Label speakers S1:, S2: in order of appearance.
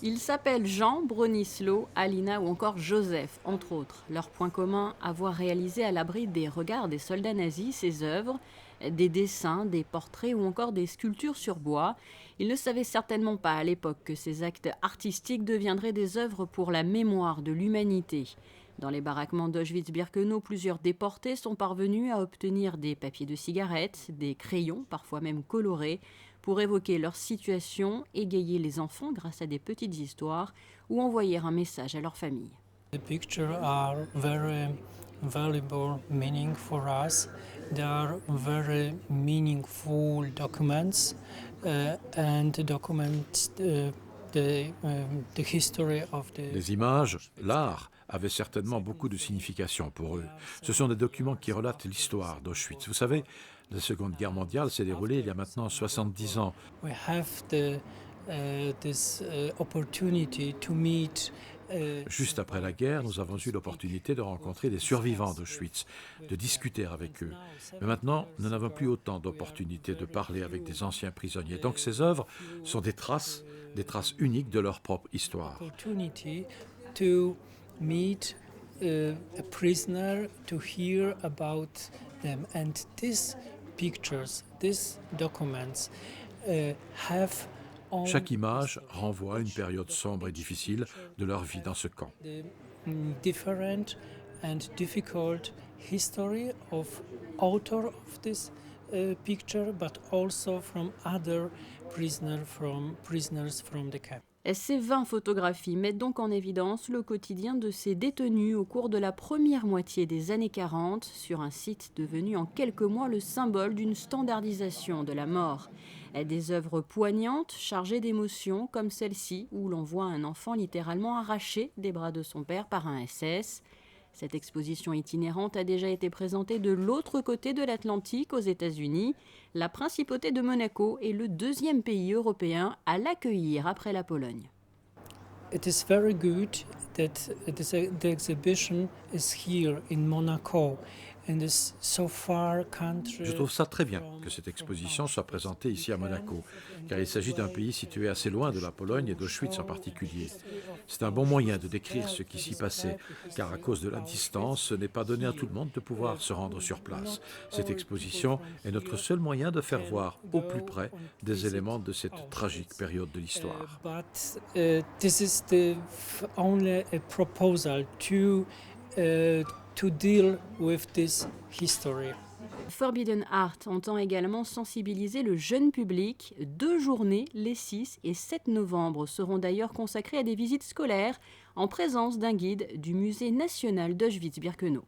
S1: Ils s'appellent Jean, Bronisław, Alina ou encore Joseph, entre autres. Leur point commun, avoir réalisé à l'abri des regards des soldats nazis ces œuvres, des dessins, des portraits ou encore des sculptures sur bois. Ils ne savaient certainement pas à l'époque que ces actes artistiques deviendraient des œuvres pour la mémoire de l'humanité. Dans les baraquements d'Auschwitz-Birkenau, plusieurs déportés sont parvenus à obtenir des papiers de cigarettes, des crayons, parfois même colorés, pour évoquer leur situation, égayer les enfants grâce à des petites histoires ou envoyer un message à leur famille.
S2: The pictures are very valuable meaning for us. They are very meaningful documents and document the history of the.
S3: Les images, l'art, avaient certainement beaucoup de signification pour eux. Ce sont des documents qui relatent l'histoire d'Auschwitz. Vous savez, la Seconde Guerre mondiale s'est déroulée il y a maintenant 70 ans.
S2: We have this opportunity to meet.
S3: Juste après la guerre, nous avons eu l'opportunité de rencontrer des survivants d'Auschwitz, de discuter avec eux. Mais maintenant, nous n'avons plus autant d'opportunités de parler avec des anciens prisonniers. Donc ces œuvres sont des traces uniques de leur propre histoire.
S2: Opportunity to meet a prisoner, to hear about them, and these pictures, these documents have.
S3: Chaque image renvoie à une période sombre et difficile de leur vie dans ce camp.
S2: The different and difficult history of author of this picture, but also from other prisoners from the camp.
S1: Ces 20 photographies mettent donc en évidence le quotidien de ces détenus au cours de la première moitié des années 40 sur un site devenu en quelques mois le symbole d'une standardisation de la mort. Des œuvres poignantes, chargées d'émotions comme celle-ci où l'on voit un enfant littéralement arraché des bras de son père par un SS. Cette exposition itinérante a déjà été présentée de l'autre côté de l'Atlantique, aux États-Unis. La principauté de Monaco est le deuxième pays européen à l'accueillir après la Pologne.
S2: It is very good that the exhibition is here in Monaco. And is so far country.
S3: Je trouve ça très bien que cette exposition soit présentée ici à Monaco, car il s'agit d'un pays situé assez loin de la Pologne et d'Auschwitz en particulier. C'est un bon moyen de décrire ce qui s'y passait, car à cause de la distance, ce n'est pas donné à tout le monde de pouvoir se rendre sur place. Cette exposition est notre seul moyen de faire voir au plus près des éléments de cette tragique période de l'histoire.
S2: But this is the only a proposal to deal with this history.
S1: Forbidden Art entend également sensibiliser le jeune public. 2 journées, les 6 et 7 novembre, seront d'ailleurs consacrées à des visites scolaires en présence d'un guide du Musée national d'Auschwitz-Birkenau.